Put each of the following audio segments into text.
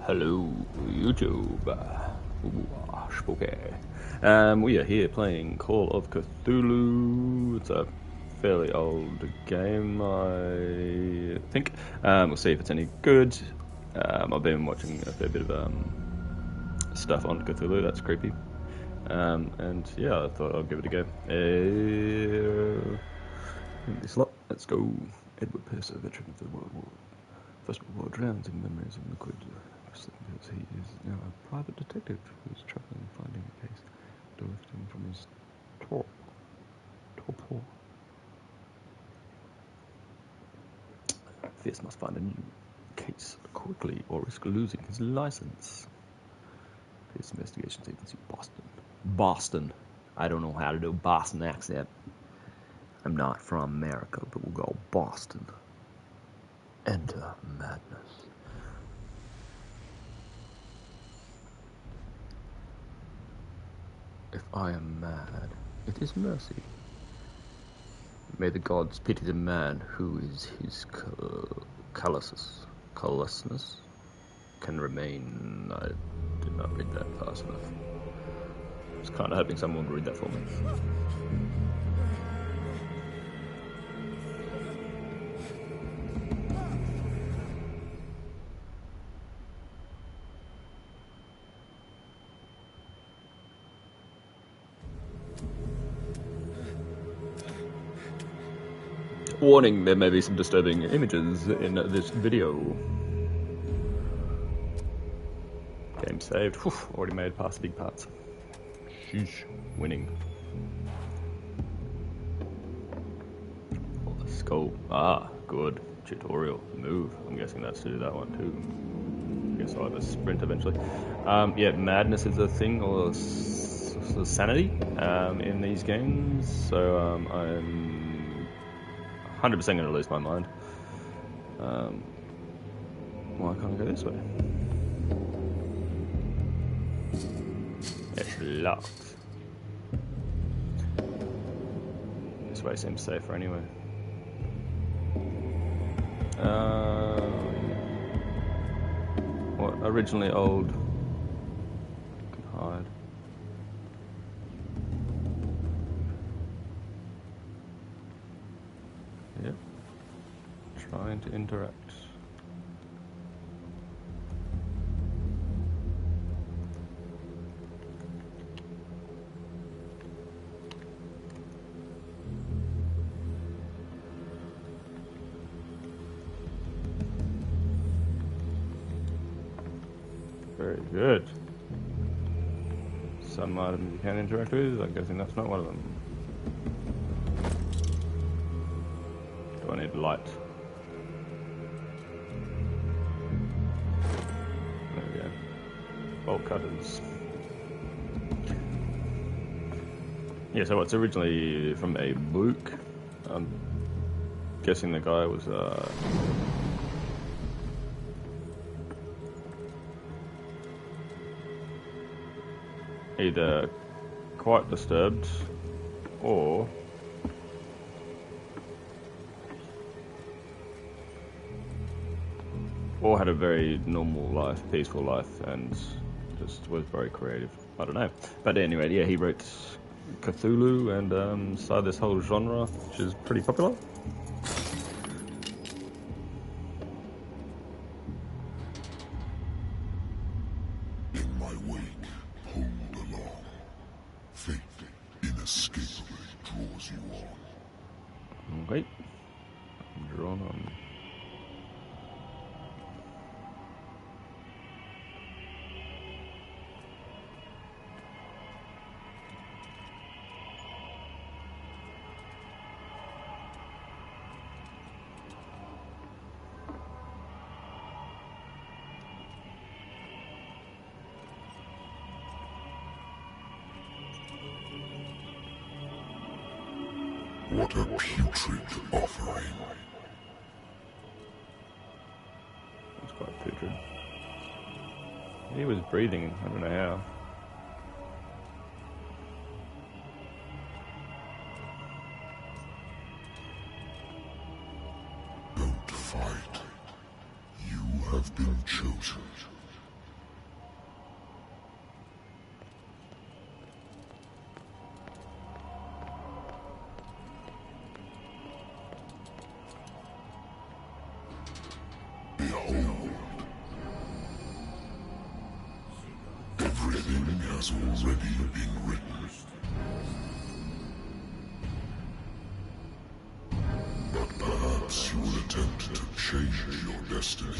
Hello, YouTube. Ooh, spooky. We are here playing Call of Cthulhu. It's a fairly old game, I think. We'll see if it's any good. I've been watching a fair bit of stuff on Cthulhu. That's creepy. And yeah, I thought I'd give it a go. This lot. Let's go. Edward Pierce, a veteran of the First World War, drowns in memories of liquid. Because he is now a private detective who's travelling, finding a case to lift him from his torpor. Fierce must find a new case quickly or risk losing his license. Fierce Investigations Agency, Boston. I don't know how to do a Boston accent. I'm not from America, but we'll go Boston. Enter madness. If I am mad, it is mercy. May the gods pity the man who is his callousness can remain. I did not read that fast enough. I was kind of hoping someone would read that for me. Warning, there may be some disturbing images in this video. Game saved. Whew, already made past big parts. Sheesh. Winning. Oh, skull. Ah, good. Tutorial. Move. I'm guessing that's to do that one too. I guess I'll have a sprint eventually. Yeah, madness is a thing, or sanity, in these games. So, I'm 100% going to lose my mind. Why can't I go this way? It's locked. This way seems safer anyway. What? Originally old. Can hide. Yep. Trying to interact. Very good. Some items you can interact with. I'm guessing that's not one of them. Do I need light? There we go. Bolt cutters. Yeah, so it's originally from a book. I'm guessing the guy was either quite disturbed or had a very normal life, peaceful life, and just was very creative. I don't know. But anyway, yeah, he wrote Cthulhu and started this whole genre, which is pretty popular. In my wake, hold along. Fate inescapably draws you on. Okay. Drawn on. What a putrid offering. It's quite putrid. He was breathing, I don't know how. Don't fight. You have been chosen. Behold. Everything has already been written. But perhaps you will attempt to change your destiny.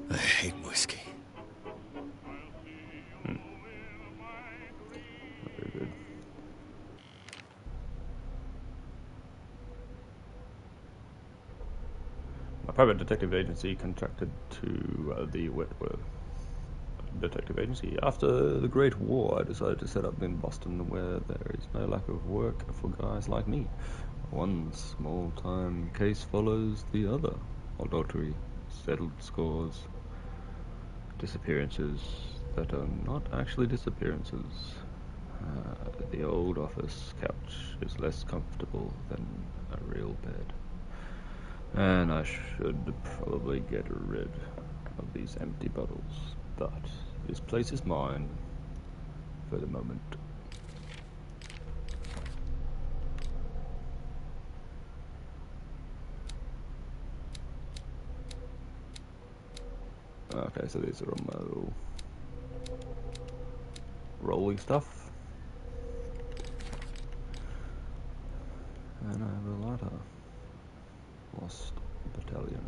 I hate whiskey. Very good. My private detective agency contracted to the Wentworth Detective Agency. After the Great War, I decided to set up in Boston, where there is no lack of work for guys like me. One small-time case follows the other. Adultery, settled scores, disappearances that are not actually disappearances. The old office couch is less comfortable than a real bed. And I should probably get rid of these empty bottles, but this place is mine for the moment. Okay, so these are all my little rolling stuff. And I have a ladder. Lost battalion.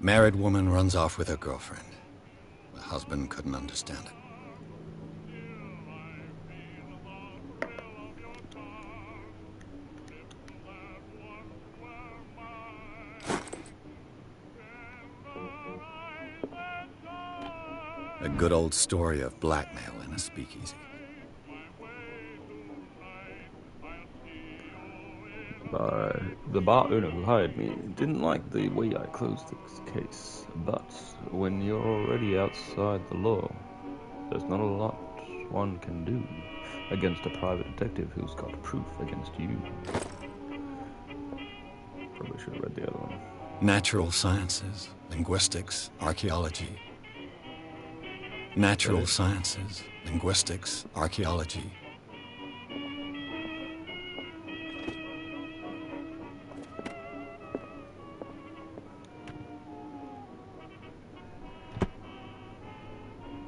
Married woman runs off with her girlfriend. The husband couldn't understand it. A good old story of blackmail in a speakeasy. The bar owner who hired me didn't like the way I closed this case, but when you're already outside the law, there's not a lot one can do against a private detective who's got proof against you. Probably should have read the other one. Natural sciences, linguistics, archaeology. Natural sciences, linguistics, archaeology.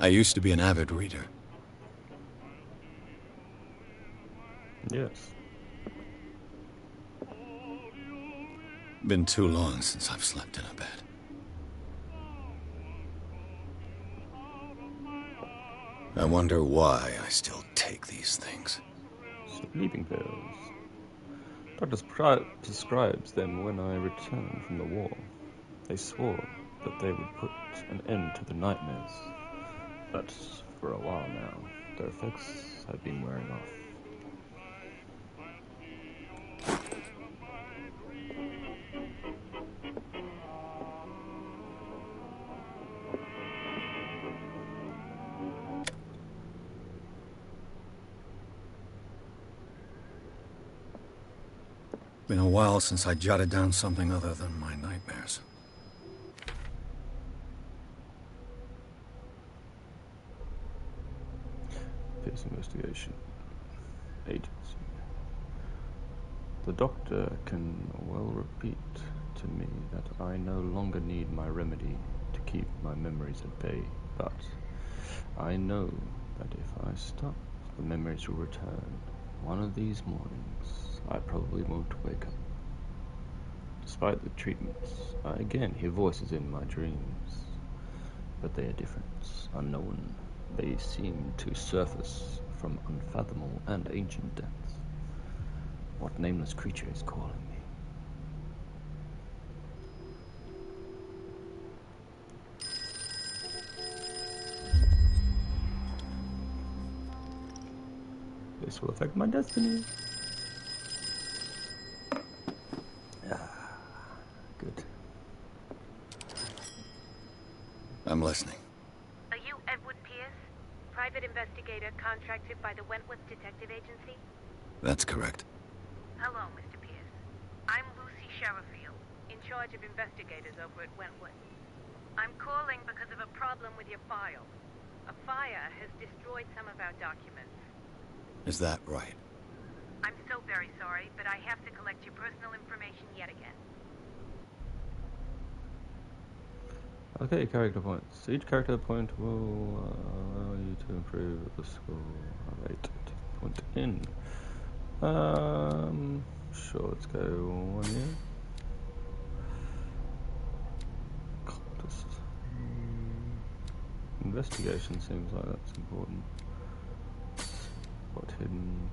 I used to be an avid reader. Yes. Been too long since I've slept in a bed. I wonder why I still take these things. Sleeping pills. Doctor prescribes them when I returned from the war. They swore that they would put an end to the nightmares. But for a while now, their effects have been wearing off. Been a while since I jotted down something other than my nightmares. Case investigation. Agency. The doctor can well repeat to me that I no longer need my remedy to keep my memories at bay, but I know that if I stop, the memories will return. One of these mornings, I probably won't wake up. Despite the treatments, I again hear voices in my dreams, but they are different, unknown. They seem to surface from unfathomable and ancient depths. What nameless creature is calling me? This will affect my destiny. Good. I'm listening. private investigator contracted by the Wentworth Detective Agency? That's correct. Hello, Mr. Pierce. I'm Lucy Sherifield, in charge of investigators over at Wentworth. I'm calling because of a problem with your file. A fire has destroyed some of our documents. Is that right? I'm so very sorry, but I have to collect your personal information yet again. Okay, character points. Each character point will allow you to improve the score rate at point in. Sure, let's go 1 year. Cultist. Investigation seems like that's important. What hidden?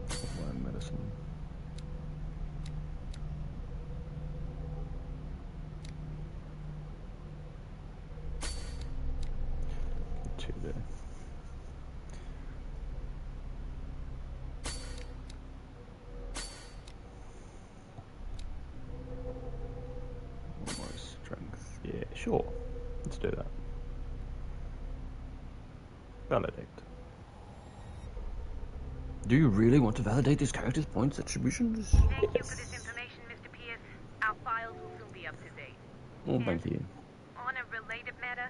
Apply medicine. Two there. Almost strength. Yeah, sure. Let's do that. Validate. Do you really want to validate these characters' points attributions? Thank you for this information, Mr. Pierce. Our files will soon be up to date. Oh, thank you. On a related matter,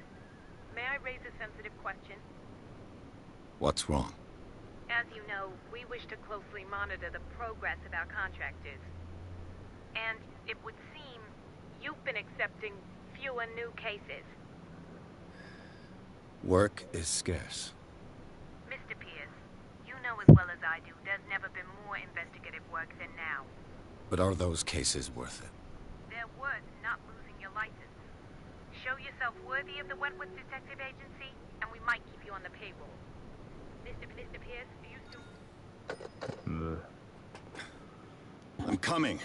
may I raise a sensitive question? What's wrong? As you know, we wish to closely monitor the progress of our contractors. And it would seem you've been accepting fewer new cases. Work is scarce. Mr. Pierce, you know as well as I do there's never been more investigative work than now. But are those cases worth it? They're worth not losing your license. Show yourself worthy of the Wentworth Detective Agency, and we might keep you on the payroll. Mr. Pierce, are you still... I'm coming.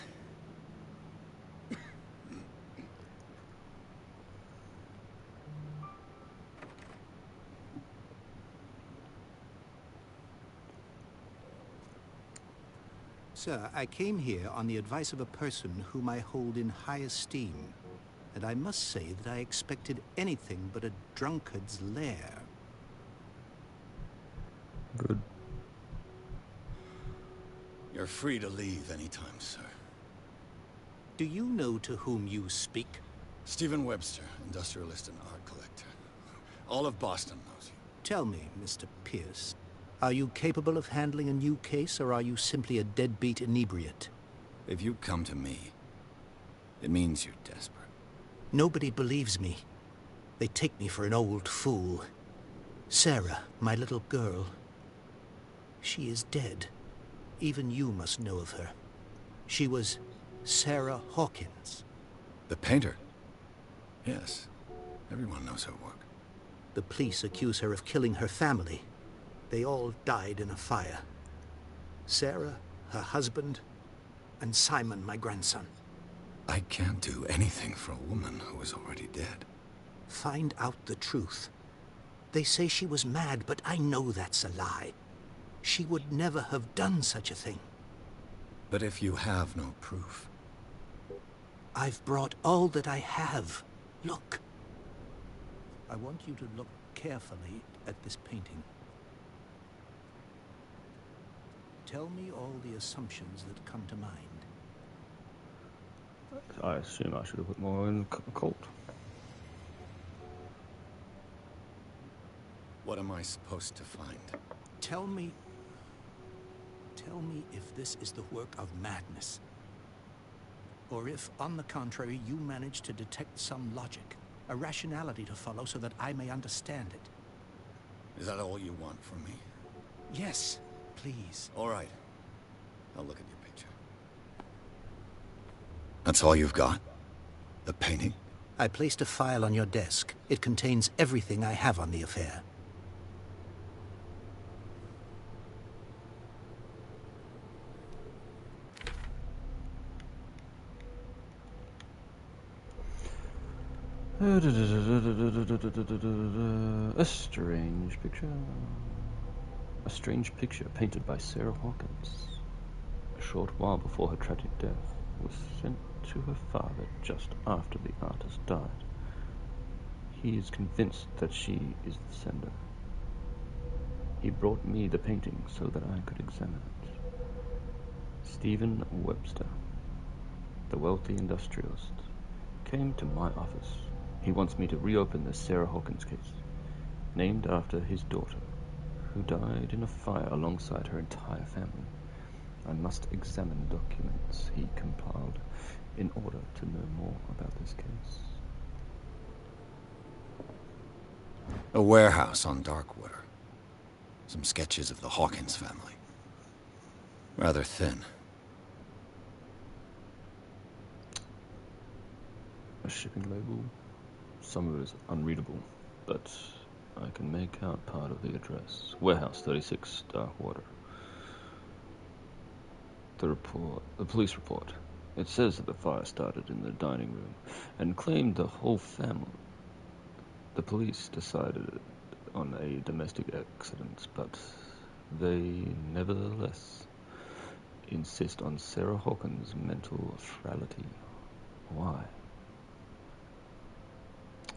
Sir, I came here on the advice of a person whom I hold in high esteem, and I must say that I expected anything but a drunkard's lair. Good. You're free to leave anytime, sir. Do you know to whom you speak? Stephen Webster, industrialist and art collector. All of Boston knows you. Tell me, Mr. Pierce, are you capable of handling a new case, or are you simply a deadbeat inebriate? If you come to me, it means you're desperate. Nobody believes me. They take me for an old fool. Sarah, my little girl, she is dead. Even you must know of her. She was Sarah Hawkins. The painter? Yes. Everyone knows her work. The police accuse her of killing her family. They all died in a fire. Sarah, her husband, and Simon, my grandson. I can't do anything for a woman who is already dead. Find out the truth. They say she was mad, but I know that's a lie. She would never have done such a thing. But if you have no proof... I've brought all that I have. Look. I want you to look carefully at this painting. Tell me all the assumptions that come to mind. I assume I should have put more in occult. What am I supposed to find? Tell me if this is the work of madness. Or if, on the contrary, you manage to detect some logic, a rationality to follow so that I may understand it. Is that all you want from me? Yes, please. All right. I'll look at your picture. That's all you've got? The painting? I placed a file on your desk. It contains everything I have on the affair. A strange picture. A strange picture painted by Sarah Hawkins. short while before her tragic death, was sent to her father just after the artist died. He is convinced that she is the sender. He brought me the painting so that I could examine it. Stephen Webster, the wealthy industrialist, came to my office. He wants me to reopen the Sarah Hawkins case, named after his daughter, who died in a fire alongside her entire family. I must examine documents he compiled in order to know more about this case. A warehouse on Darkwater. Some sketches of the Hawkins family. Rather thin. A shipping label. Some of it is unreadable, but I can make out part of the address. Warehouse 36, Darkwater. The police report. It says that the fire started in the dining room and claimed the whole family. The police decided on a domestic accident, but they nevertheless insist on Sarah Hawkins' mental frailty. Why?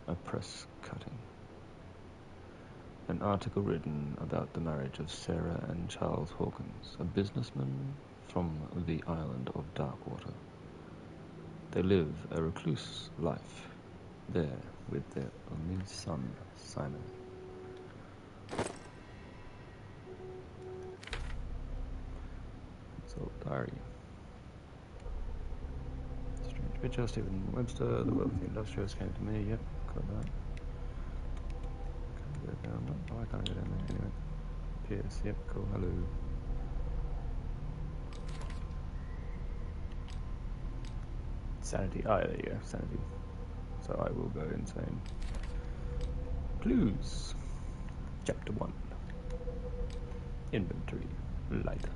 A press cutting. An article written about the marriage of Sarah and Charles Hawkins, a businessman from the island of Darkwater. They live a recluse life there with their only son, Simon. Consult diary. Strange picture, Stephen Webster, the wealthy industrialist came to me. Yep, got that. Can't get down. No, I can't get down there anyway. Pierce, yep, cool, hello. Sanity. Ah, there you go, sanity. So I will go insane. Clues. Chapter 1. Inventory. Lighter.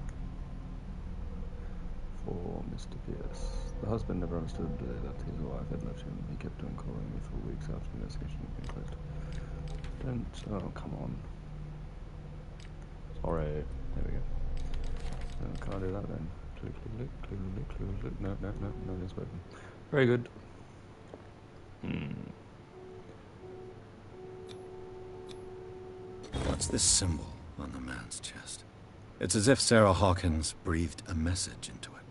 For Mr. Pierce. The husband never understood that his wife had left him. He kept on calling me for weeks after the investigation had been closed. Don't... Oh, come on. Sorry. There we go. No, can't do that then. Clue. No, that's working. Very good. What's this symbol on the man's chest? It's as if Sarah Hawkins breathed a message into it.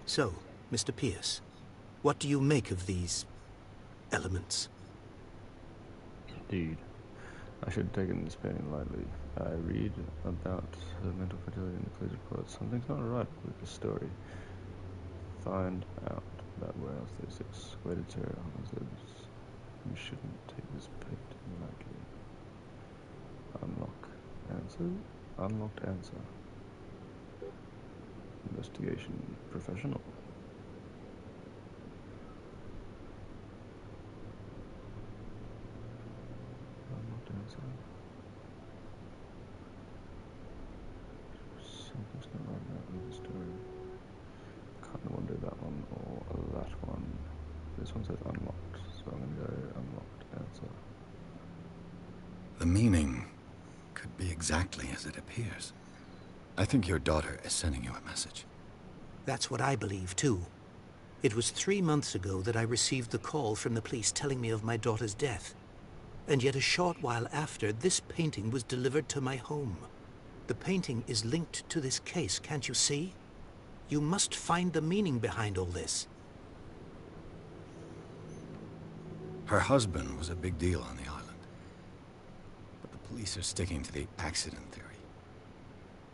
So, Mr. Pierce, what do you make of these elements? Indeed. I should have taken this painting lightly. I read about her mental fragility in the police report. Something's not right with the story. Find out about Warehouse 36. Where did Sarah Hawkins live? You shouldn't take this painting lightly. Unlock answer. Unlocked answer. Investigation professional. Unlocked answer. Something's not right with the story. Kind of want to do that one or that one. This one says unlocked, so I'm going to go unlocked answer. The meaning could be exactly as it appears. I think your daughter is sending you a message. That's what I believe, too. It was 3 months ago that I received the call from the police telling me of my daughter's death. And yet a short while after, this painting was delivered to my home. The painting is linked to this case, can't you see? You must find the meaning behind all this. Her husband was a big deal on the island. But the police are sticking to the accident theory.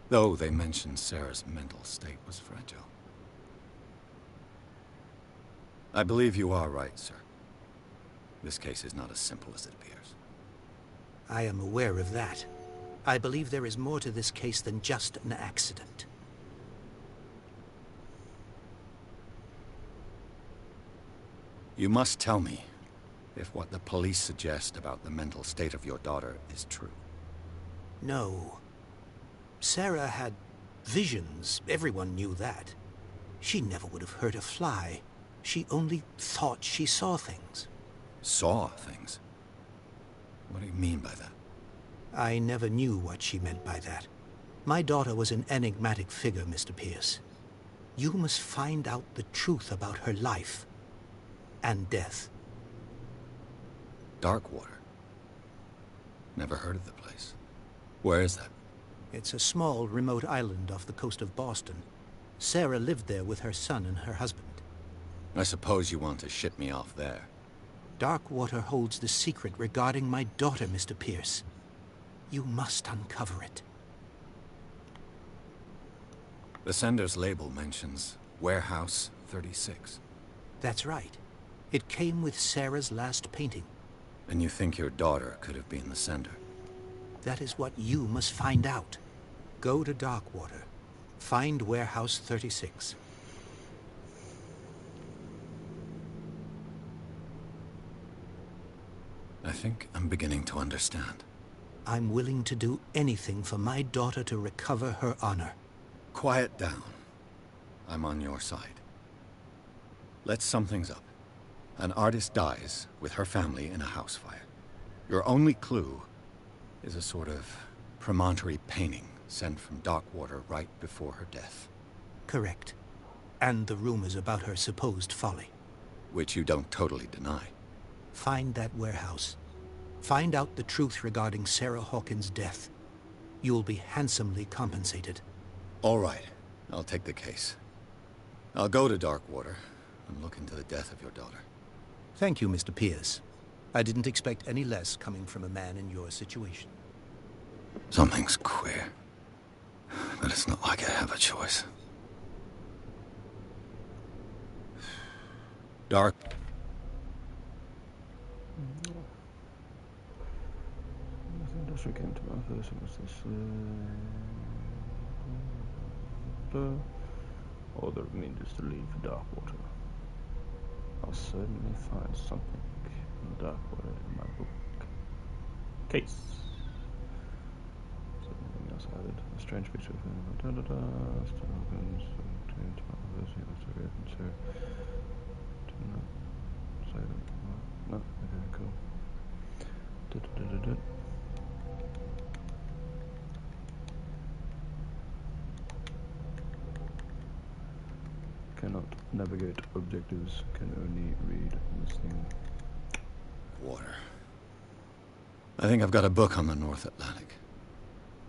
Though they mentioned Sarah's mental state was fragile. I believe you are right, sir. This case is not as simple as it appears. I am aware of that. I believe there is more to this case than just an accident. You must tell me if what the police suggest about the mental state of your daughter is true. No. Sarah had visions. Everyone knew that. She never would have hurt a fly. She only thought she saw things. Saw things? What do you mean by that? I never knew what she meant by that. My daughter was an enigmatic figure, Mr. Pierce. You must find out the truth about her life and death. Darkwater. Never heard of the place. Where is that? It's a small, remote island off the coast of Boston. Sarah lived there with her son and her husband. I suppose you want to ship me off there. Darkwater holds the secret regarding my daughter, Mr. Pierce. You must uncover it. The sender's label mentions Warehouse 36. That's right. It came with Sarah's last painting. And you think your daughter could have been the sender? That is what you must find out. Go to Darkwater. Find Warehouse 36. I think I'm beginning to understand. I'm willing to do anything for my daughter to recover her honor. Quiet down. I'm on your side. Let's sum things up. An artist dies with her family in a house fire. Your only clue is a sort of promontory painting sent from Darkwater right before her death. Correct. And the rumors about her supposed folly. Which you don't totally deny. Find that warehouse. Find out the truth regarding Sarah Hawkins' death. You'll be handsomely compensated. All right. I'll take the case. I'll go to Darkwater and look into the death of your daughter. Thank you, Mr. Pierce. I didn't expect any less coming from a man in your situation. Something's queer. But it's not like I have a choice. Dark. Industrial came to my first. Was this? Or the remainder is to leave for Darkwater. I'll certainly find something in Darkwater in my book. Case. Something else added. A strange picture of him. Still opens. Did not say that. No. Okay, cool. Cannot navigate objectives, can only read this thing. Water. I think I've got a book on the North Atlantic.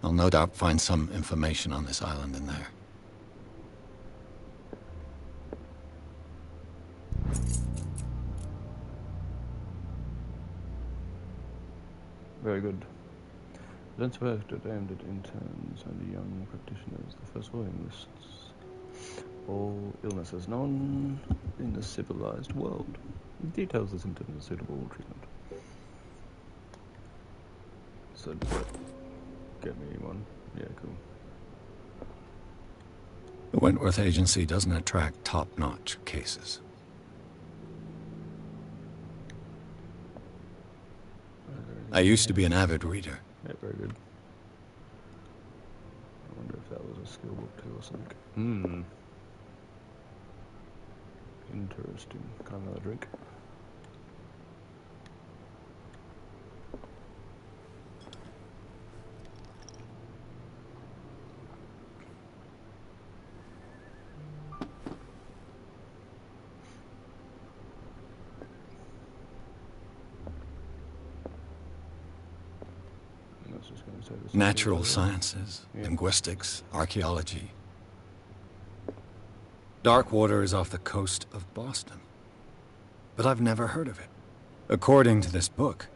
I'll no doubt find some information on this island in there. Very good. Events were aimed at interns and young practitioners. The first volume lists all illnesses known in the civilized world. It details the symptoms and suitable treatment. So, get me one. Yeah, cool. The Wentworth Agency doesn't attract top-notch cases. I used to be an avid reader. Yeah, very good. I wonder if that was a skill book too or something. Interesting. Can I have another drink? Natural sciences, linguistics, archaeology. Darkwater is off the coast of Boston. But I've never heard of it. According to this book,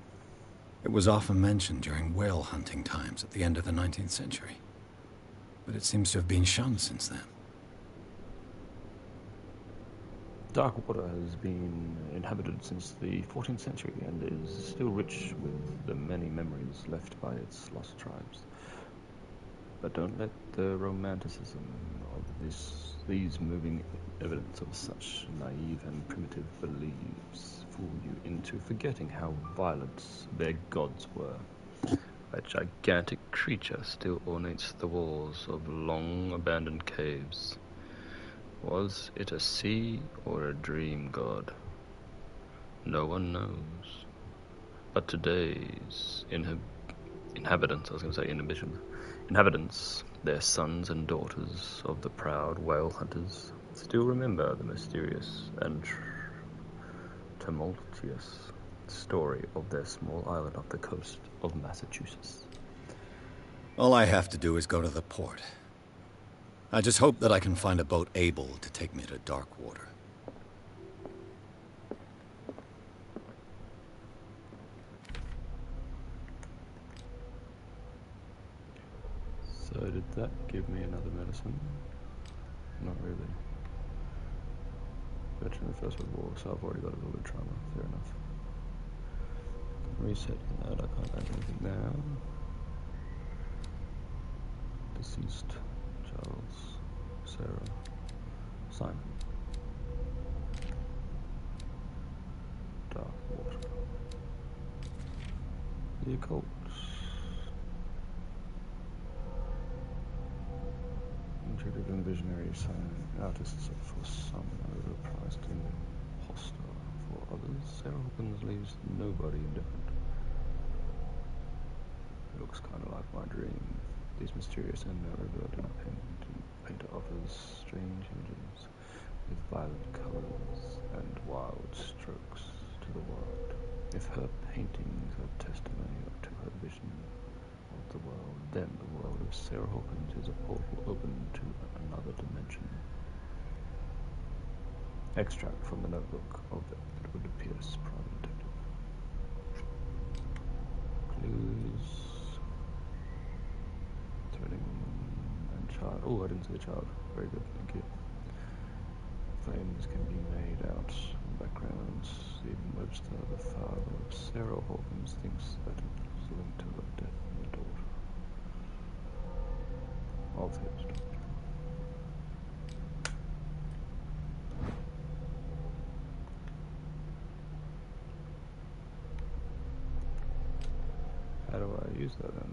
it was often mentioned during whale hunting times at the end of the 19th century. But it seems to have been shunned since then. Darkwater has been inhabited since the 14th century and is still rich with the many memories left by its lost tribes. But don't let the romanticism of these moving evidence of such naive and primitive beliefs fool you into forgetting how violent their gods were. A gigantic creature still ornates the walls of long-abandoned caves. Was it a sea or a dream god? No one knows. But today's inhabitants, inhabitants, their sons and daughters of the proud whale hunters, still remember the mysterious and tumultuous story of their small island off the coast of Massachusetts. All I have to do is go to the port. I just hope that I can find a boat able to take me to dark water. So did that give me another medicine? Not really. Veteran of the First World War, so I've already got a little bit of trauma. Fair enough. Reset that. I can't add anything now. Deceased. Charles. Sarah. Simon. Dark water. The occult. Intuitive and visionary artists are for some overpriced imposter. For others, Sarah Hawkins leaves nobody indifferent. It looks kind of like my dream. These mysterious and reverting painter offers strange images with violent colors and wild strokes to the world. If her paintings are testimony to her vision of the world, then the world of Sarah Hawkins is a portal open to another dimension. Extract from the notebook of Edward Pierce, private detective. Clues. Threading and child. Oh, I didn't see the child. Very good, thank you. Flames can be made out in backgrounds. Stephen Webster, the father of Sarah Hawkins, thinks that it was linked to the death of the daughter of his daughter. How do I use that then?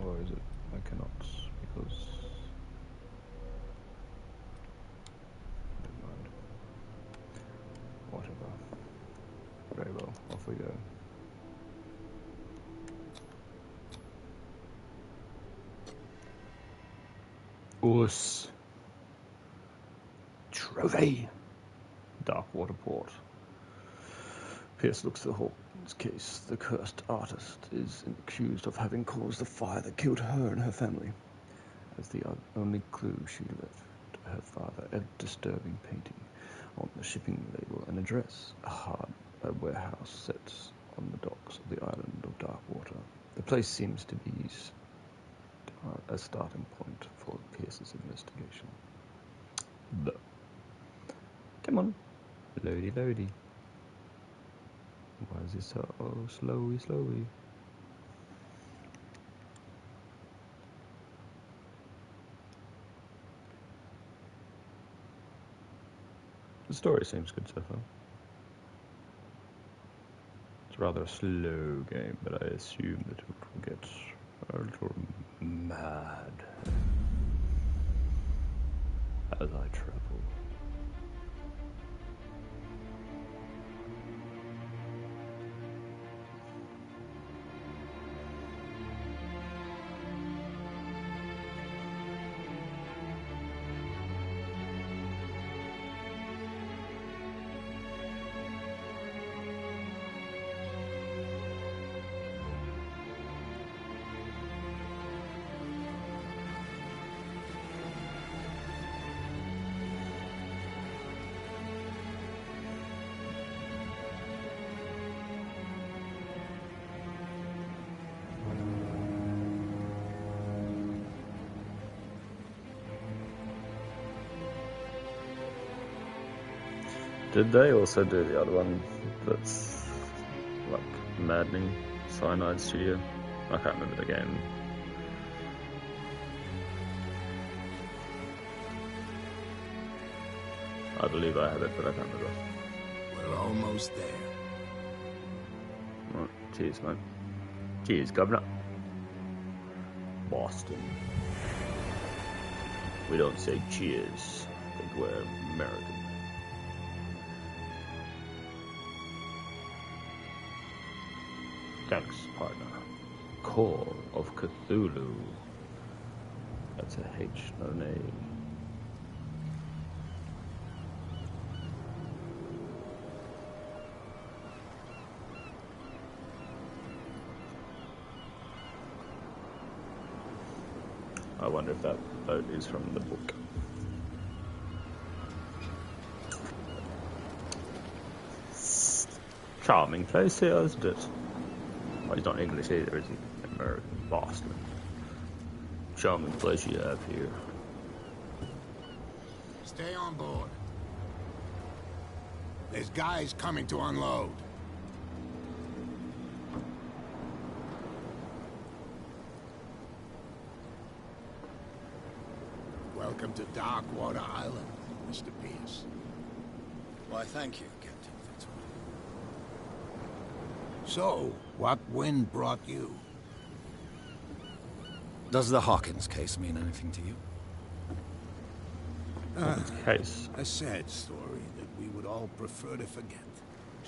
Or is it I cannot because never mind. Whatever. Very well, off we go. Us. Trophy. Darkwater Port. Pierce looks to Hawkins' case. The cursed artist is accused of having caused the fire that killed her and her family. As the only clue she left her father, a disturbing painting on the shipping label and address, a warehouse set on the docks of the island of Darkwater. The place seems to be a starting point for Pierce's investigation. But, come on, loady, loady. Why is it so slowy? The story seems good so far. It's rather a slow game, but I assume that it will get a little mad as I travel. Did they also do the other one that's like maddening? Cyanide Studio? I can't remember the game. I believe I have it, but I can't remember. We're almost there. Right, cheers, mate. Cheers, Governor. Boston. We don't say cheers. I think we're American. Thanks, partner. Call of Cthulhu. That's a H, not an A. I wonder if that boat is from the book. Charming place here, isn't it? Well, he's not English either, is he? American bastard. Charming place you have here. Stay on board. There's guys coming to unload. Welcome to Darkwater Island, Mr. Pierce. Why, thank you, Captain Fitzroy. So, what wind brought you? Does the Hawkins case mean anything to you? Case. A sad story that we would all prefer to forget.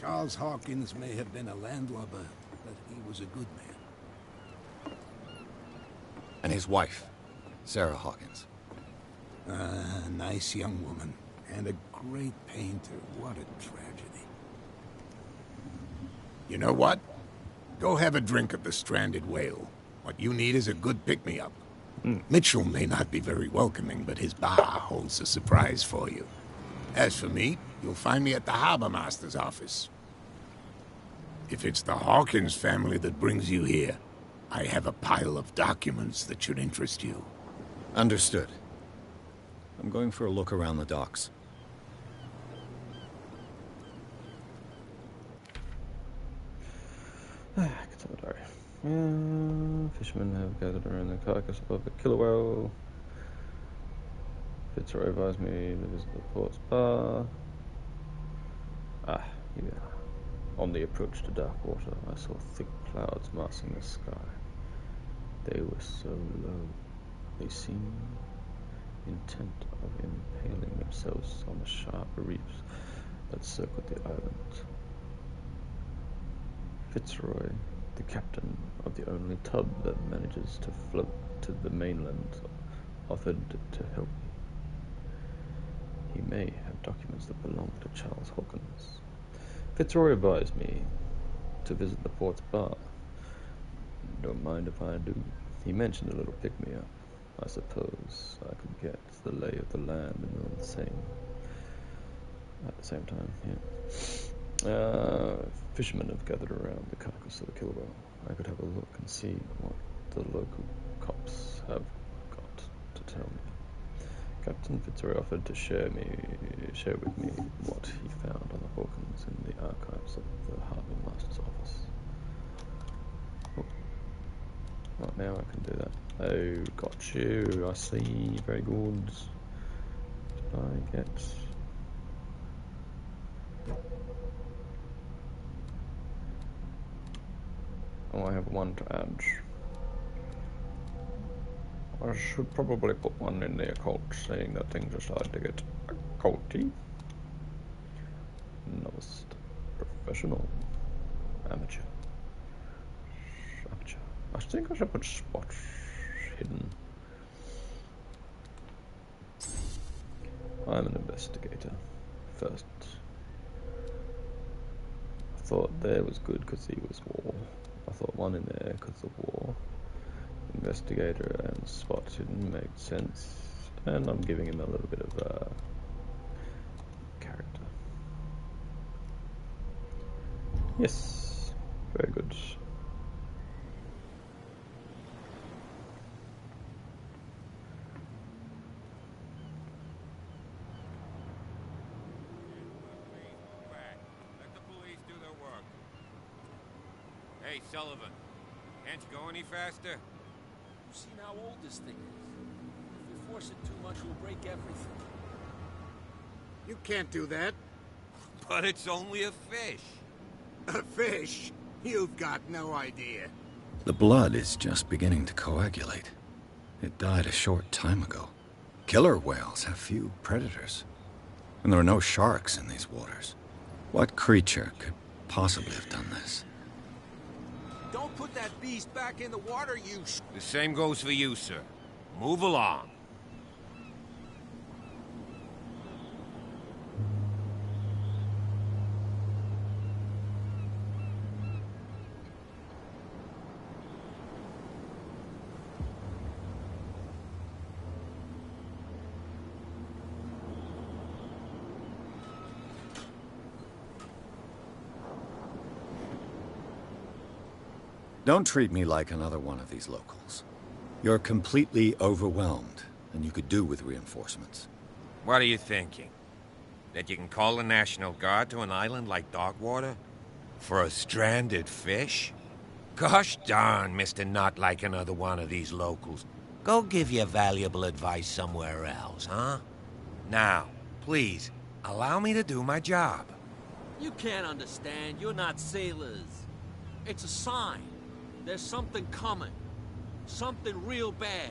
Charles Hawkins may have been a landlubber, but he was a good man. And his wife, Sarah Hawkins. A nice young woman, and a great painter. What a tragedy. You know what? Go have a drink at the Stranded Whale. What you need is a good pick-me-up. Mitchell may not be very welcoming, but his bar holds a surprise for you. As for me, you'll find me at the Harbor Master's office. If it's the Hawkins family that brings you here, I have a pile of documents that should interest you. Understood. I'm going for a look around the docks. Fishermen have gathered around the carcass of a killer whale. Fitzroy advised me to visit the port's bar. Here. On the approach to Darkwater, I saw thick clouds massing the sky. They were so low, they seemed intent of impaling themselves on the sharp reefs that circled the island. Fitzroy, the captain of the only tub that manages to float to the mainland, offered to help me. He may have documents that belong to Charles Hawkins. Fitzroy advised me to visit the port's bar. Don't mind if I do. He mentioned a little pick-me-up. I suppose I could get the lay of the land and all the same. At the same time, yeah. Fishermen have gathered around the carcass of the killer whale. I could have a look and see what the local cops have got to tell me. Captain Fitzroy offered to share with me what he found on the Hawkins in the archives of the Harbour Master's office. Oh. Right, now I can do that. Oh, got you. I see. Very good. Did I get... Oh, I have one to add. I should probably put one in the occult, seeing that things are starting to get occulty. Novice, professional, amateur. I think I should put spots hidden. I'm an investigator. First. I thought there was good because he was war. I thought one in there because of war. Investigator and spot hidden made sense. And I'm giving him a little bit of character. Yes. Very good. Hey, Sullivan. Can't you go any faster? You've seen how old this thing is. If we force it too much, we'll break everything. You can't do that. But it's only a fish. A fish? You've got no idea. The blood is just beginning to coagulate. It died a short time ago. Killer whales have few predators. And there are no sharks in these waters. What creature could possibly have done this? Don't put that beast back in the water, you The same goes for you, sir. Move along. Don't treat me like another one of these locals. You're completely overwhelmed, and you could do with reinforcements. What are you thinking? That you can call the National Guard to an island like Darkwater? For a stranded fish? Gosh darn, Mr. Not like another one of these locals. Go give your valuable advice somewhere else, huh? Now, please, allow me to do my job. You can't understand. You're not sailors. It's a sign. There's something coming. Something real bad.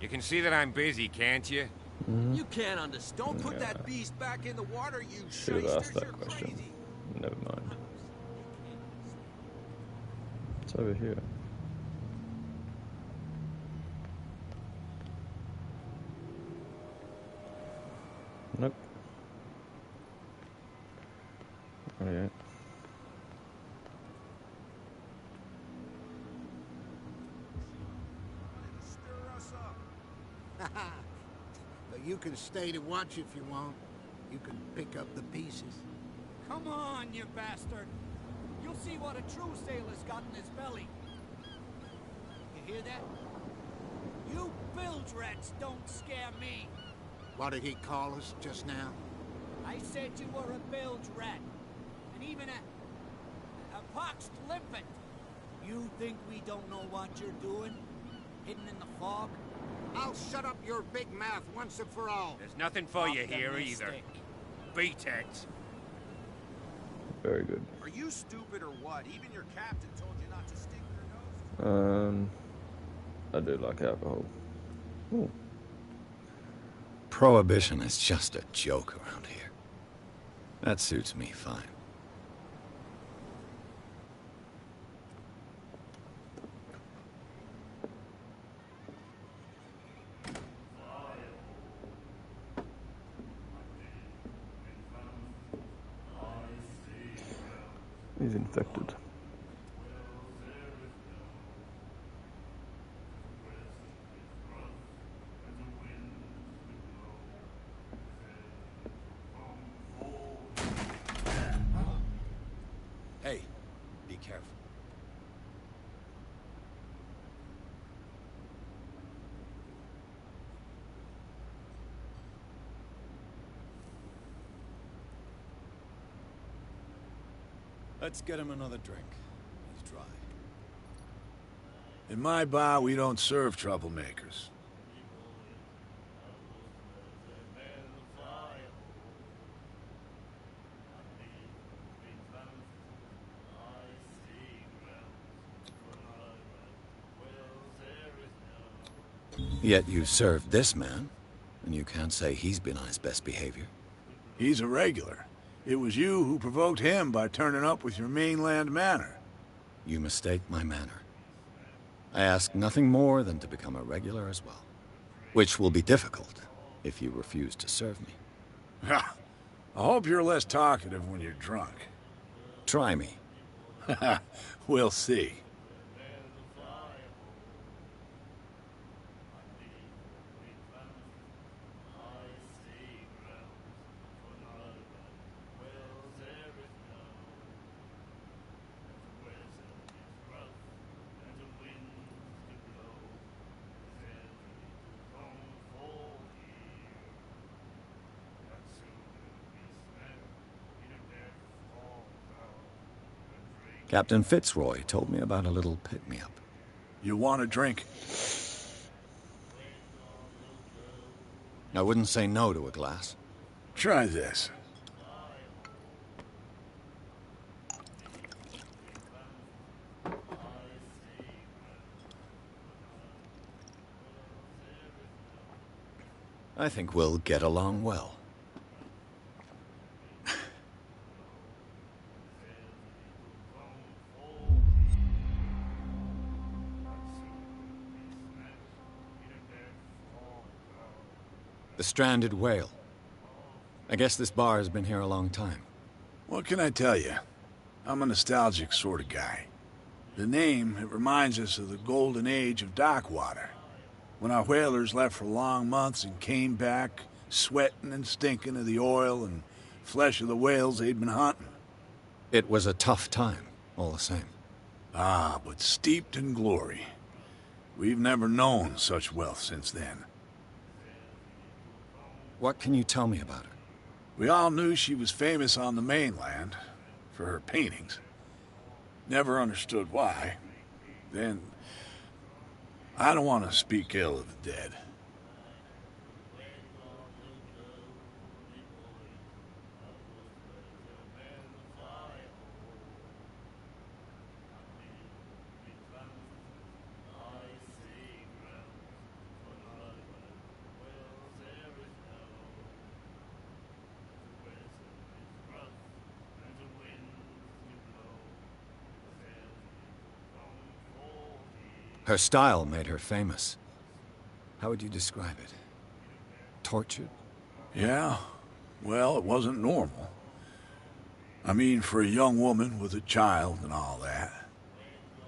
You can see that I'm busy, can't you? You can't understand. Don't put that beast back in the water, you Should have asked shysters. that You're question. crazy. Never mind. It's over here. Nope. Oh yeah. Stir us up. But you can stay to watch if you want. You can pick up the pieces. Come on, you bastard! You'll see what a true sailor's got in his belly. You hear that? You bilge rats don't scare me. What did he call us just now? I said you were a bilge rat. And even a poxed limpet. You think we don't know what you're doing? Hidden in the fog? I'll shut up your big mouth once and for all. There's nothing for you here either. Optimistic. Beat it. Very good. Are you stupid or what? Even your captain told you not to stick your nose. I do like alcohol. Ooh. Prohibition is just a joke around here. That suits me fine. He's infected. Hey, be careful. Let's get him another drink. He's dry. In my bar, we don't serve troublemakers. Yet you served this man, and you can't say he's been on his best behavior. He's a regular. It was you who provoked him by turning up with your mainland manner. You mistake my manner. I ask nothing more than to become a regular as well. Which will be difficult if you refuse to serve me. I hope you're less talkative when you're drunk. Try me. We'll see. Captain Fitzroy told me about a little pick-me-up. You want a drink? I wouldn't say no to a glass. Try this. I think we'll get along well. The Stranded Whale. I guess this bar has been here a long time. What can I tell you? I'm a nostalgic sort of guy. The name, it reminds us of the golden age of Darkwater, when our whalers left for long months and came back, sweating and stinking of the oil and flesh of the whales they'd been hunting. It was a tough time, all the same. Ah, but steeped in glory. We've never known such wealth since then. What can you tell me about her? We all knew she was famous on the mainland for her paintings. Never understood why. Then, I don't want to speak ill of the dead. Her style made her famous. How would you describe it? Tortured? Yeah, well, it wasn't normal. I mean, for a young woman with a child and all that.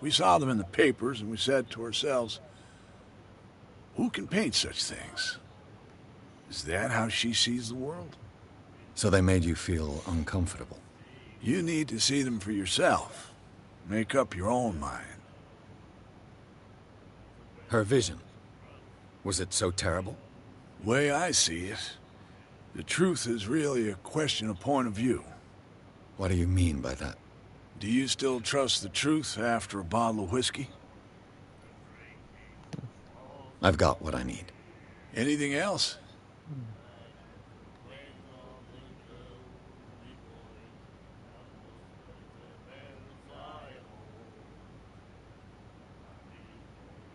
We saw them in the papers and we said to ourselves, who can paint such things? Is that how she sees the world? So they made you feel uncomfortable? You need to see them for yourself. Make up your own mind. Her vision. Was it so terrible? Way I see it, the truth is really a question of point of view. What do you mean by that? Do you still trust the truth after a bottle of whiskey? I've got what I need. Anything else?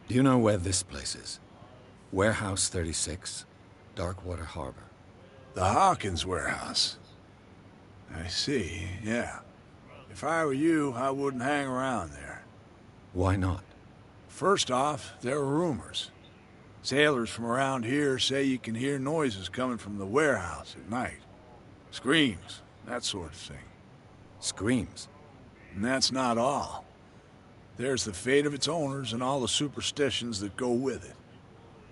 Do you know where this place is? Warehouse 36, Darkwater Harbor. The Hawkins warehouse. I see, yeah. If I were you, I wouldn't hang around there. Why not? First off, there are rumors. Sailors from around here say you can hear noises coming from the warehouse at night. Screams, that sort of thing. Screams? And that's not all. There's the fate of its owners and all the superstitions that go with it.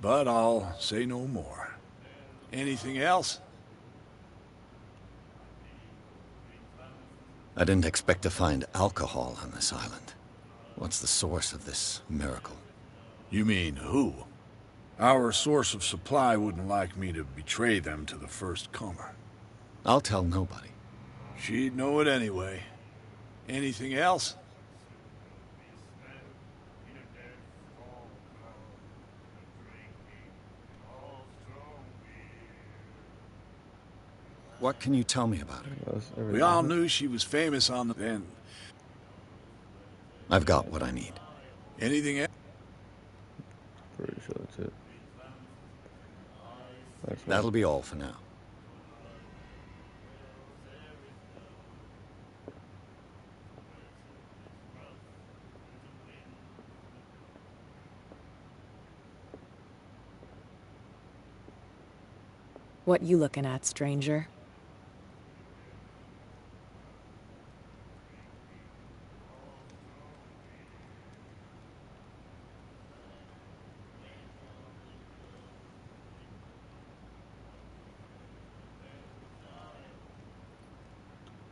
But I'll say no more. Anything else? I didn't expect to find alcohol on this island. What's the source of this miracle? You mean who? Our source of supply wouldn't like me to betray them to the first comer. I'll tell nobody. She'd know it anyway. Anything else? What can you tell me about her? We all knew she was famous on the end. I've got what I need. Anything else? Pretty sure that's it. That'll be all for now. What you looking at, stranger?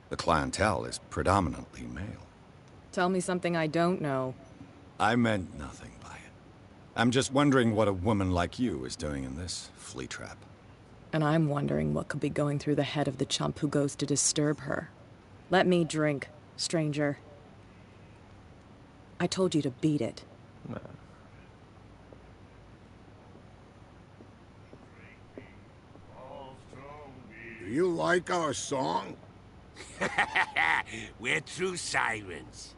The clientele is predominantly male. Tell me something I don't know. I meant nothing by it. I'm just wondering what a woman like you is doing in this flea trap. And I'm wondering what could be going through the head of the chump who goes to disturb her. Let me drink, stranger. I told you to beat it. Nah. Do you like our song? We're true sirens.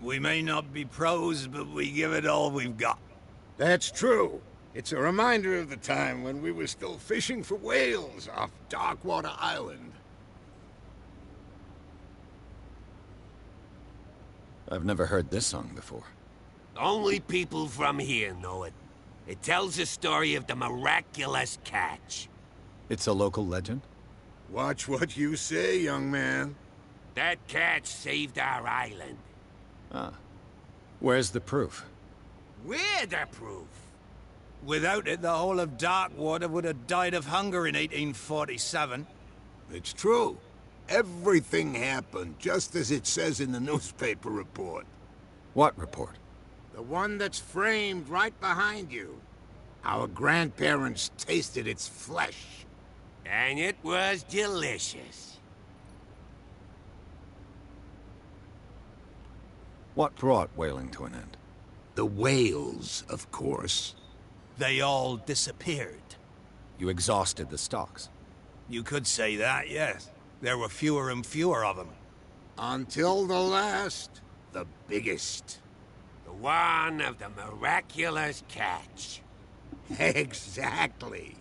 We may not be pros, but we give it all we've got. That's true. It's a reminder of the time when we were still fishing for whales off Darkwater Island. I've never heard this song before. Only people from here know it. It tells the story of the miraculous catch. It's a local legend? Watch what you say, young man. That catch saved our island. Ah. Where's the proof? We're the proof. Without it, the whole of Darkwater would have died of hunger in 1847. It's true. Everything happened just as it says in the newspaper report. What report? The one that's framed right behind you. Our grandparents tasted its flesh. And it was delicious. What brought whaling to an end? The whales, of course. They all disappeared. You exhausted the stocks. You could say that, yes. There were fewer and fewer of them. Until the last, the biggest. The one of the miraculous catch. Exactly.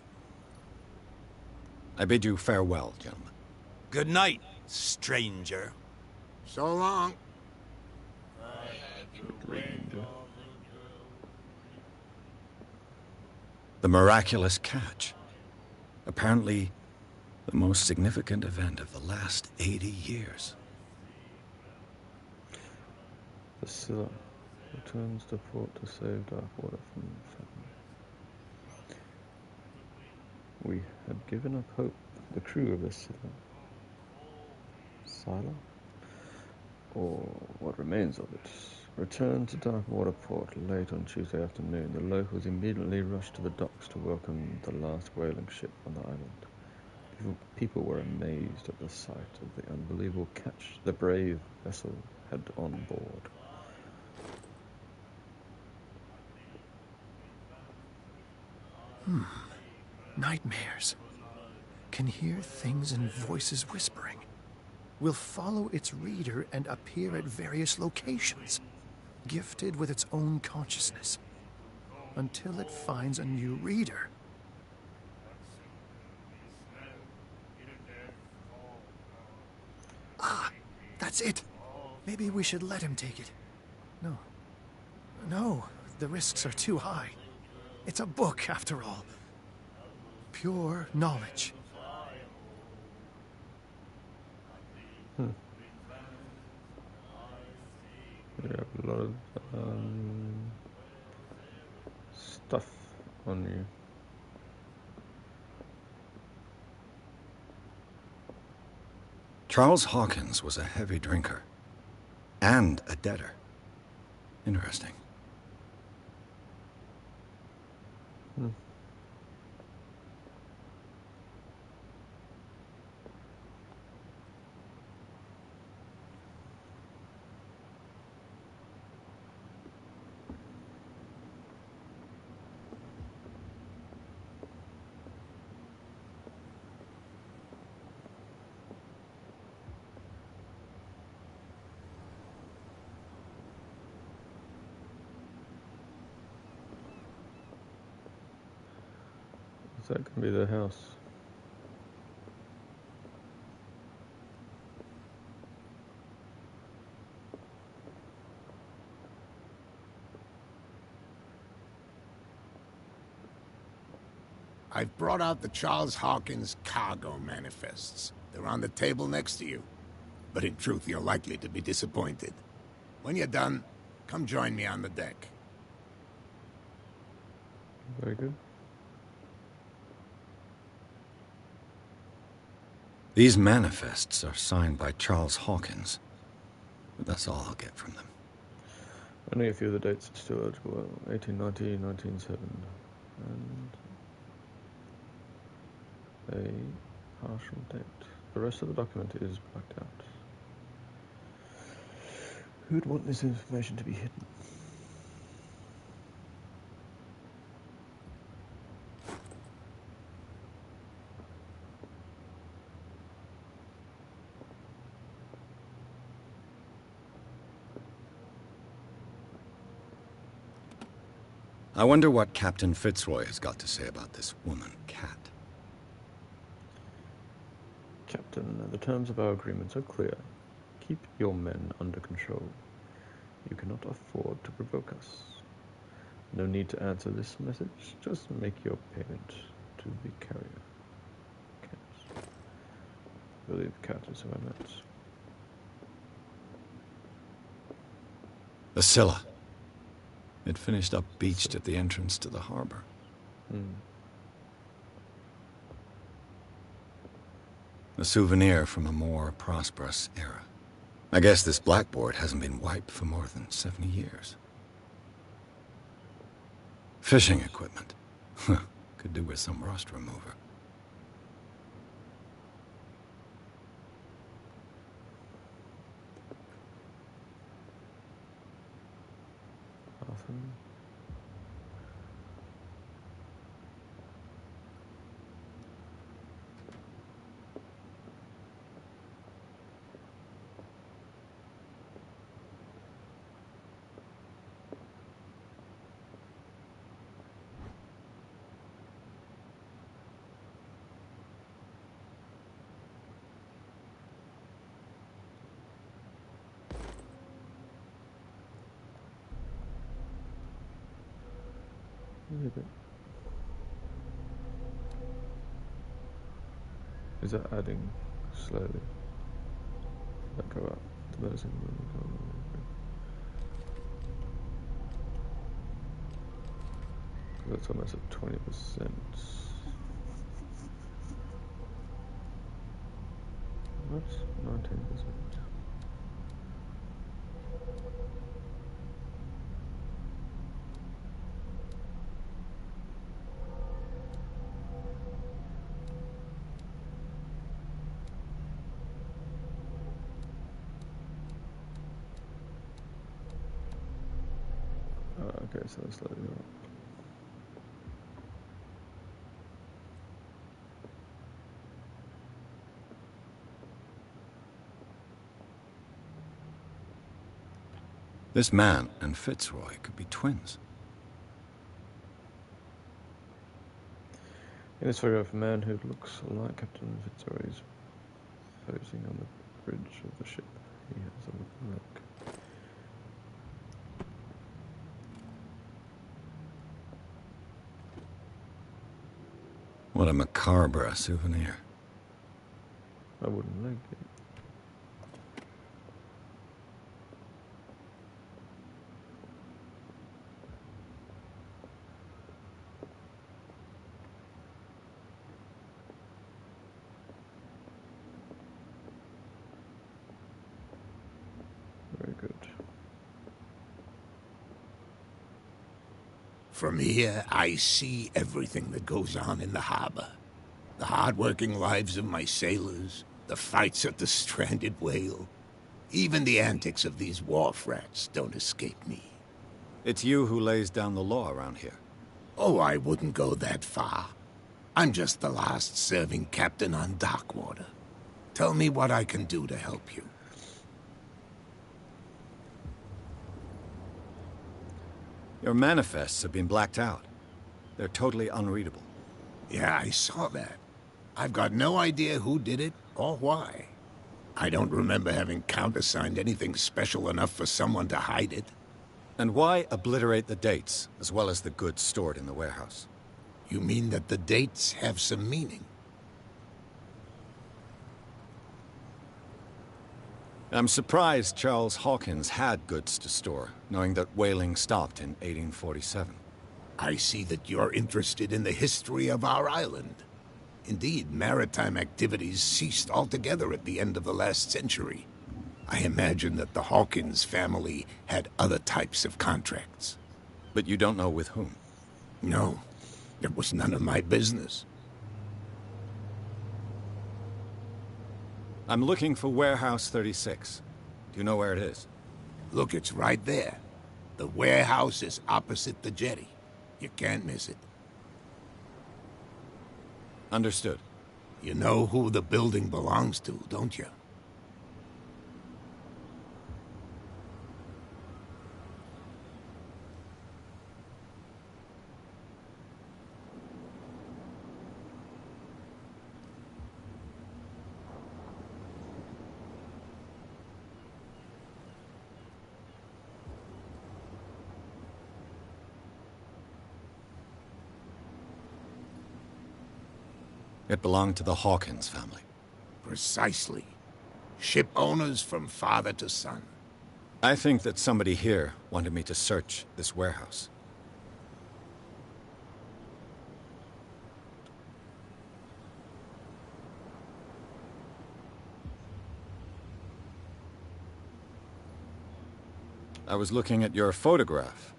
I bid you farewell, gentlemen. Good night, stranger. So long. The miraculous catch. Apparently, the most significant event of the last 80 years. The Scylla returns to port to save Darkwater from famine. We had given up hope for the crew of the Scylla, or what remains of it, returned to Darkwater port late on Tuesday afternoon. The locals immediately rushed to the docks to welcome the last whaling ship on the island. People were amazed at the sight of the unbelievable catch the brave vessel had on board. Nightmares. Can hear things and voices whispering. Will follow its reader and appear at various locations, gifted with its own consciousness, until it finds a new reader. Ah, that's it. Maybe we should let him take it. No. No, the risks are too high. It's a book, after all. Pure knowledge. You have a lot of stuff on you. Charles Hawkins was a heavy drinker. And a debtor. Interesting. Is that going to be the house? I've brought out the Charles Hawkins cargo manifests. They're on the table next to you. But in truth, you're likely to be disappointed. When you're done, come join me on the deck. Very good. These manifests are signed by Charles Hawkins. But that's all I'll get from them. Only a few of the dates are still eligible. 1890, 1907, and a partial date. The rest of the document is blacked out. Who'd want this information to be hidden? I wonder what Captain Fitzroy has got to say about this woman, Cat. Captain, the terms of our agreement are clear. Keep your men under control. You cannot afford to provoke us. No need to answer this message. Just make your payment to the carrier. Cat. I believe Cat is who I meant. The Scylla. It finished up beached at the entrance to the harbor. A souvenir from a more prosperous era. I guess this blackboard hasn't been wiped for more than 70 years. Fishing equipment. Could do with some rust remover. Awesome. Is that adding slowly? That go up. That's almost at 20%. What? 19%. Okay, so that's slowly up. This man and Fitzroy could be twins. In this photograph, a man who looks like Captain Fitzroy is posing on the bridge of the ship. He has a look. What a macabre souvenir. I wouldn't like it. Very good. From here, I see everything that goes on in the harbor. The hard-working lives of my sailors, the fights at the stranded whale. Even the antics of these wharf rats don't escape me. It's you who lays down the law around here. Oh, I wouldn't go that far. I'm just the last serving captain on Darkwater. Tell me what I can do to help you. Your manifests have been blacked out. They're totally unreadable. Yeah, I saw that. I've got no idea who did it or why. I don't remember having countersigned anything special enough for someone to hide it. And why obliterate the dates, as well as the goods stored in the warehouse? You mean that the dates have some meaning? I'm surprised Charles Hawkins had goods to store, knowing that whaling stopped in 1847. I see that you're interested in the history of our island. Indeed, maritime activities ceased altogether at the end of the last century. I imagine that the Hawkins family had other types of contracts. But you don't know with whom? No, it was none of my business. I'm looking for Warehouse 36. Do you know where it is? Look, it's right there. The warehouse is opposite the jetty. You can't miss it. Understood. You know who the building belongs to, don't you? It belonged to the Hawkins family. Precisely. Ship owners from father to son. I think that somebody here wanted me to search this warehouse. I was looking at your photograph.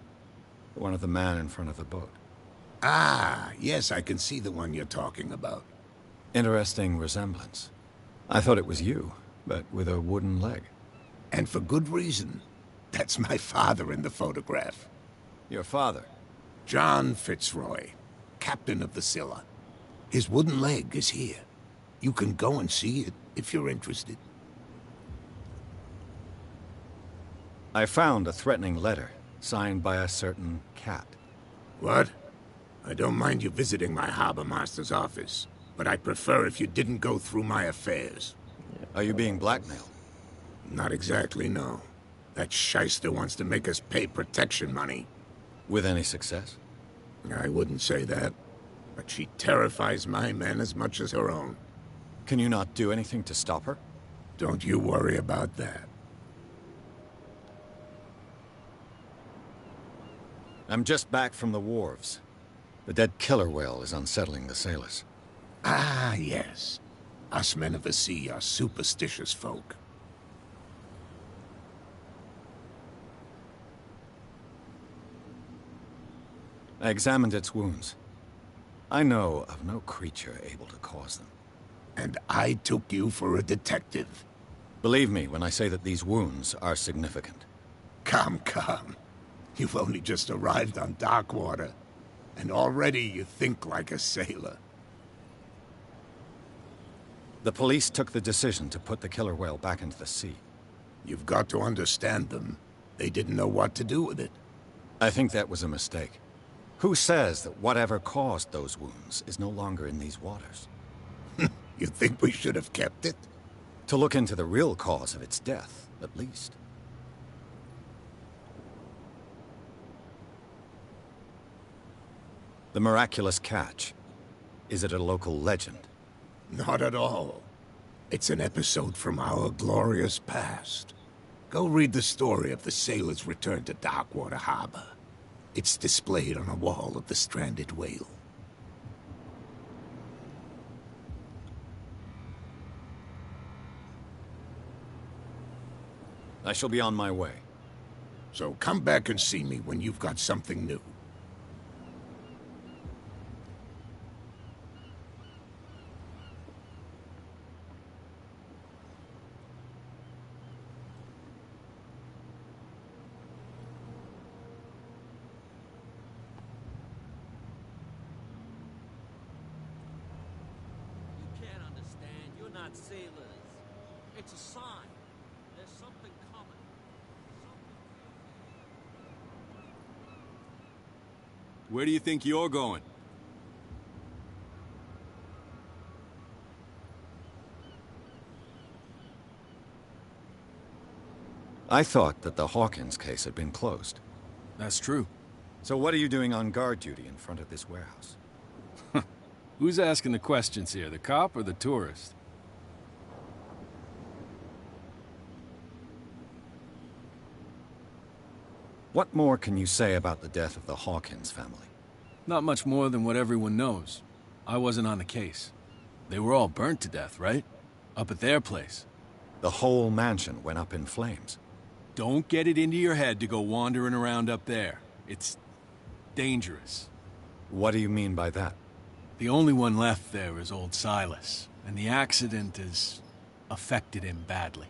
One of the man in front of the boat. Ah, yes, I can see the one you're talking about. Interesting resemblance. I thought it was you, but with a wooden leg. And for good reason. That's my father in the photograph. Your father? John Fitzroy, captain of the Scylla. His wooden leg is here. You can go and see it if you're interested. I found a threatening letter, signed by a certain cat. What? I don't mind you visiting my harbor master's office, but I prefer if you didn't go through my affairs. Are you being blackmailed? Not exactly, no. That shyster wants to make us pay protection money. With any success? I wouldn't say that, but she terrifies my men as much as her own. Can you not do anything to stop her? Don't you worry about that. I'm just back from the wharves. The dead killer whale is unsettling the sailors. Ah, yes. Us men of the sea are superstitious folk. I examined its wounds. I know of no creature able to cause them. And I took you for a detective. Believe me when I say that these wounds are significant. Come, come. You've only just arrived on Darkwater, and already you think like a sailor. The police took the decision to put the killer whale back into the sea. You've got to understand them. They didn't know what to do with it. I think that was a mistake. Who says that whatever caused those wounds is no longer in these waters? You think we should have kept it? To look into the real cause of its death, at least. The miraculous catch. Is it a local legend? Not at all. It's an episode from our glorious past. Go read the story of the sailor's return to Darkwater Harbor. It's displayed on a wall of the stranded whale. I shall be on my way. So come back and see me when you've got something new. Sailors. It's a sign. There's something coming. Where do you think you're going? I thought that the Hawkins case had been closed. That's true. So what are you doing on guard duty in front of this warehouse? Who's asking the questions here, the cop or the tourist? What more can you say about the death of the Hawkins family? Not much more than what everyone knows. I wasn't on the case. They were all burnt to death, right? Up at their place. The whole mansion went up in flames. Don't get it into your head to go wandering around up there. It's dangerous. What do you mean by that? The only one left there is old Silas, and the accident has affected him badly.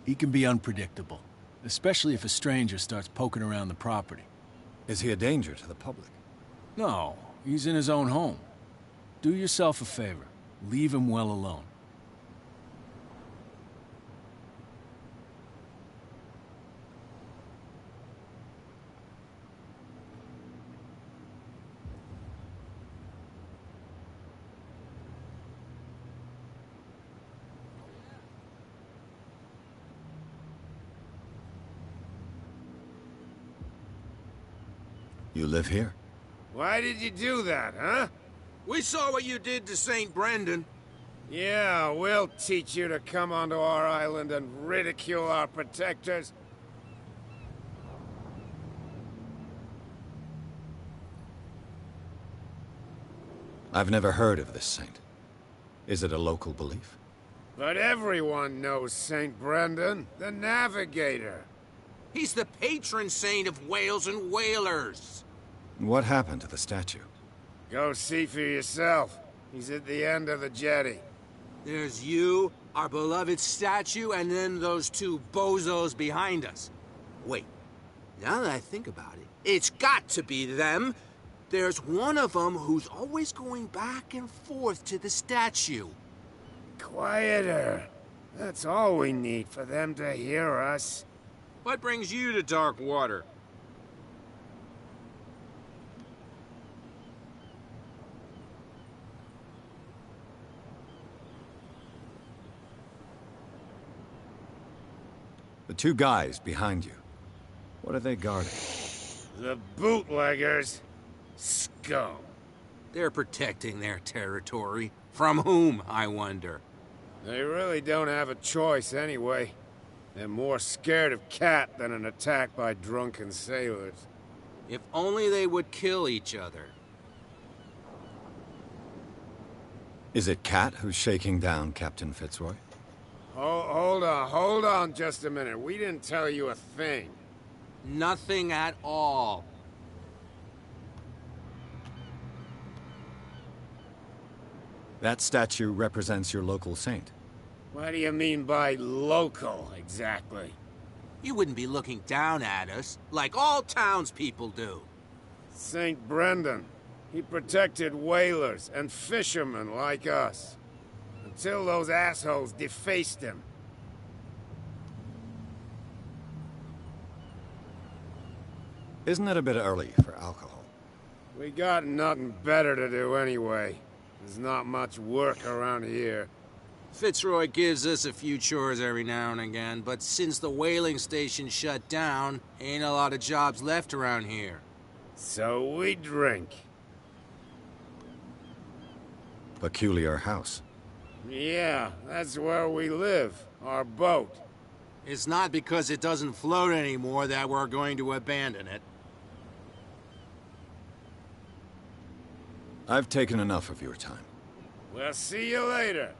He can be unpredictable, especially if a stranger starts poking around the property. Is he a danger to the public? No, he's in his own home. Do yourself a favor. Leave him well alone. You live here? Why did you do that, huh? We saw what you did to St. Brendan. Yeah, we'll teach you to come onto our island and ridicule our protectors. I've never heard of this saint. Is it a local belief? But everyone knows St. Brendan, the Navigator. He's the patron saint of whales and whalers. What happened to the statue? Go see for yourself. He's at the end of the jetty. There's you, our beloved statue, and then those two bozos behind us. Wait, now that I think about it, it's got to be them. There's one of them who's always going back and forth to the statue. Quieter. That's all we need for them to hear us. What brings you to Darkwater? The two guys behind you. What are they guarding? The bootleggers. Scum. They're protecting their territory. From whom, I wonder? They really don't have a choice anyway. They're more scared of Cat than an attack by drunken sailors. If only they would kill each other. Is it Cat who's shaking down Captain Fitzroy? Hold on just a minute. We didn't tell you a thing. Nothing at all. That statue represents your local saint. What do you mean by local, exactly? You wouldn't be looking down at us, like all townspeople do. St. Brendan. He protected whalers and fishermen like us. Until those assholes defaced him. Isn't it a bit early for alcohol? We got nothing better to do anyway. There's not much work around here. Fitzroy gives us a few chores every now and again, but since the whaling station shut down, ain't a lot of jobs left around here. So we drink. Peculiar house. Yeah, that's where we live. Our boat. It's not because it doesn't float anymore that we're going to abandon it. I've taken enough of your time. We'll see you later.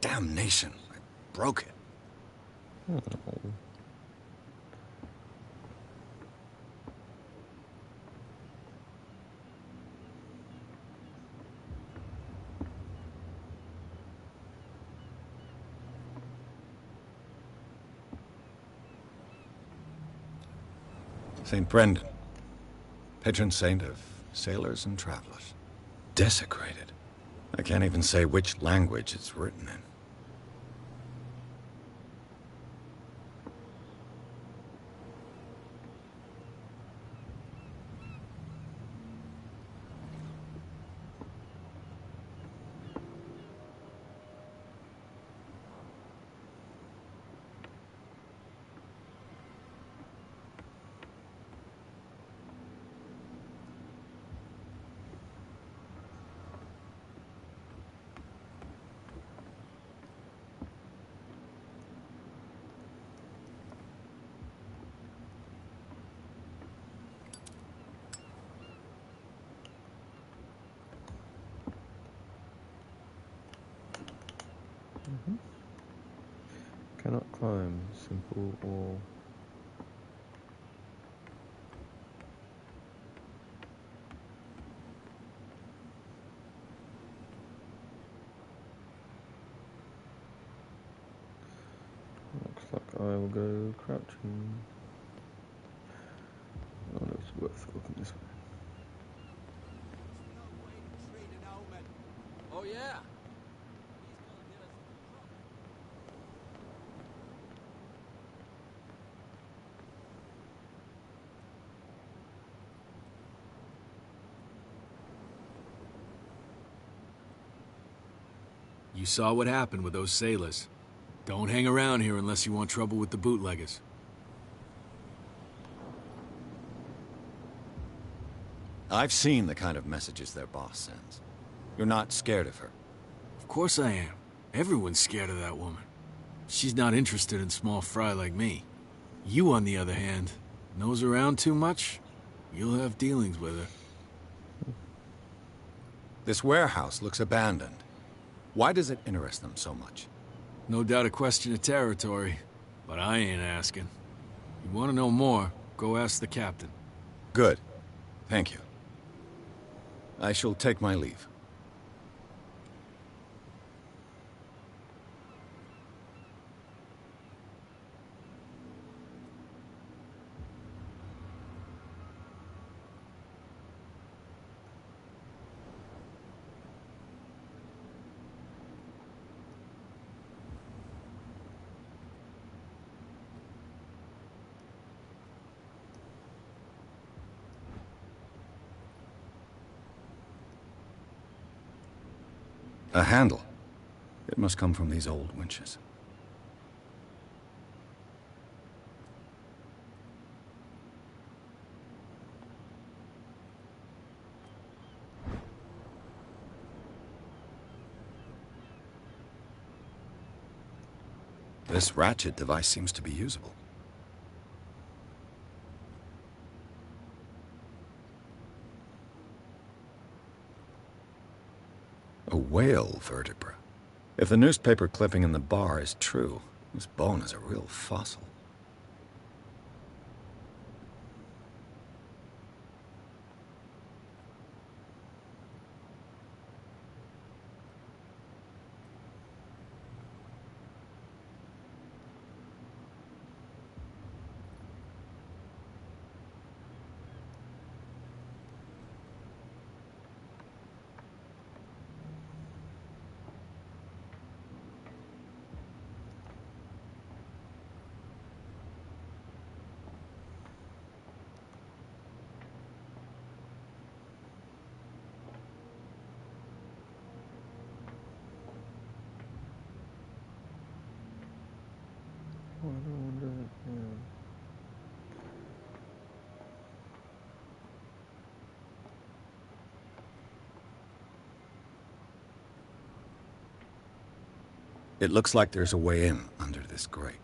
Damnation. I broke it. Oh. St. Brendan. Patron saint of sailors and travelers. Desecrated. I can't even say which language it's written in. Cannot climb. Simple or... Looks like I will go crouching. Oh, no, it's worth looking this way. Oh, yeah. You saw what happened with those sailors. Don't hang around here unless you want trouble with the bootleggers. I've seen the kind of messages their boss sends. You're not scared of her? Of course I am. Everyone's scared of that woman. She's not interested in small fry like me. You, on the other hand, nose around too much, you'll have dealings with her. This warehouse looks abandoned. Why does it interest them so much? No doubt a question of territory, but I ain't asking. You want to know more, go ask the captain. Good. Thank you. I shall take my leave. A handle. It must come from these old winches. This ratchet device seems to be usable. A whale vertebra. If the newspaper clipping in the bar is true, this bone is a real fossil. It looks like there's a way in under this grate.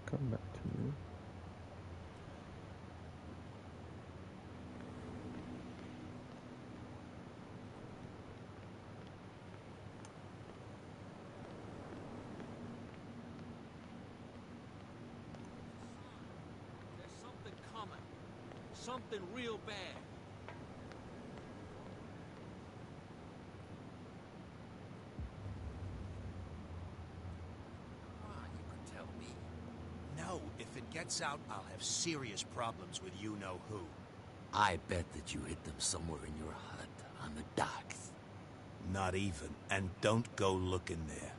Come back to me. There's something coming. Something real bad. No, if it gets out, I'll have serious problems with you-know-who. I bet that you hid them somewhere in your hut on the docks. Not even. And don't go looking there.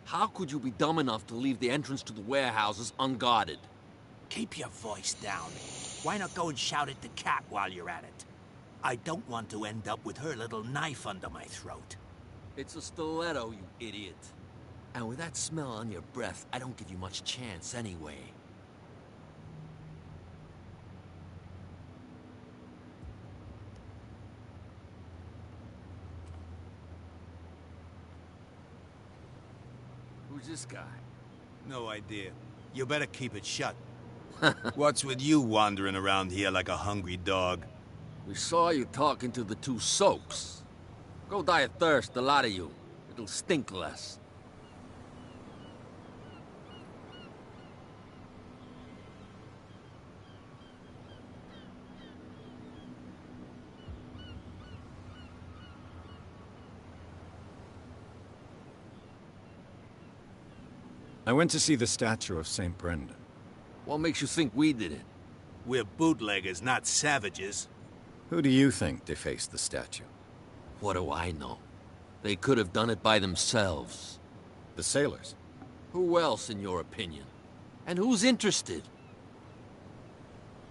How could you be dumb enough to leave the entrance to the warehouses unguarded? Keep your voice down. Why not go and shout at the cat while you're at it? I don't want to end up with her little knife under my throat. It's a stiletto, you idiot. And with that smell on your breath, I don't give you much chance anyway. Who's this guy? No idea. You better keep it shut. What's with you wandering around here like a hungry dog? We saw you talking to the two soaks. Go die of thirst, the lot of you. It'll stink less. I went to see the statue of St. Brendan. What makes you think we did it? We're bootleggers, not savages. Who do you think defaced the statue? What do I know? They could have done it by themselves. The sailors? Who else, in your opinion? And who's interested?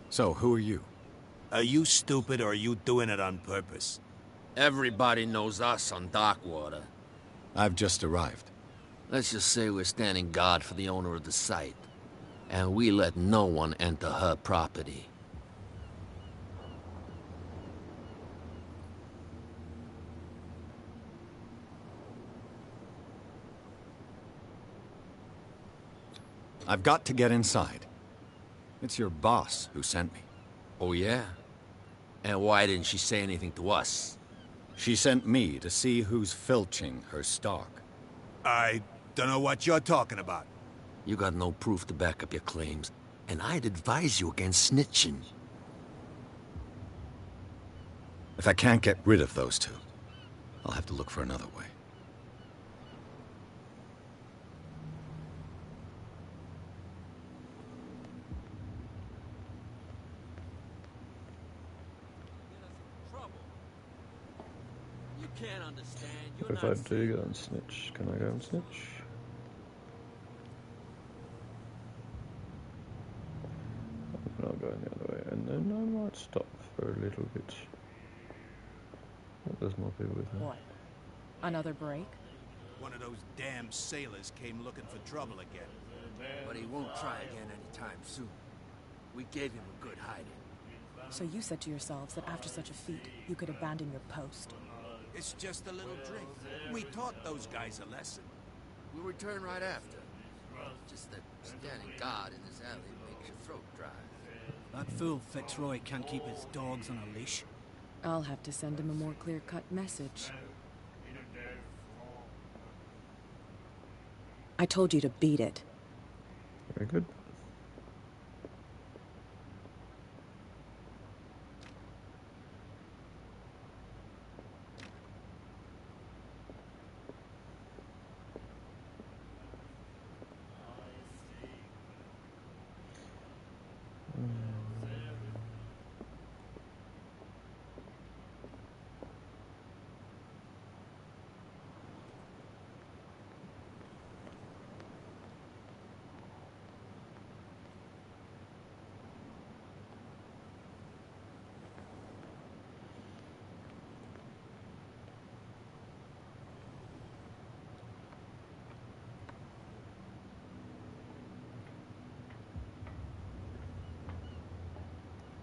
So, who are you? Are you stupid or are you doing it on purpose? Everybody knows us on Darkwater. I've just arrived. Let's just say we're standing guard for the owner of the site. And we let no one enter her property. I've got to get inside. It's your boss who sent me. Oh, yeah? And why didn't she say anything to us? She sent me to see who's filching her stock. I don't know what you're talking about. You got no proof to back up your claims, and I'd advise you against snitching. If I can't get rid of those two, I'll have to look for another way. You can't understand. What if I do go and snitch? Can I go and snitch? I'm not going the other way, and then I might stop for a little bit. Oh, there's more people with me. What? Another break? One of those damn sailors came looking for trouble again. But he won't try again anytime soon. We gave him a good hiding. So you said to yourselves that after such a feat, you could abandon your post. It's just a little drink. We taught those guys a lesson. We'll return right after. Just that standing guard in this alley makes your throat dry. That fool Fitzroy can't keep his dogs on a leash. I'll have to send him a more clear-cut message. I told you to beat it. Very good.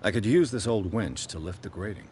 I could use this old winch to lift the grating.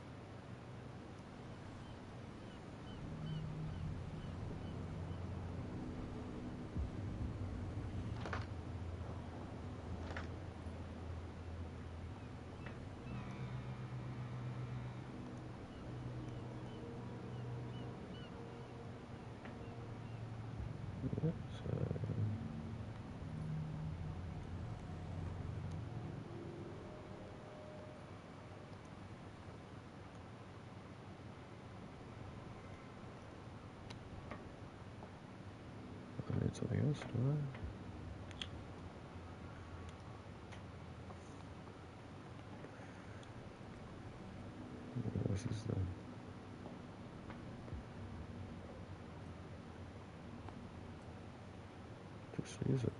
I need something else, do I? This is the... Just use it.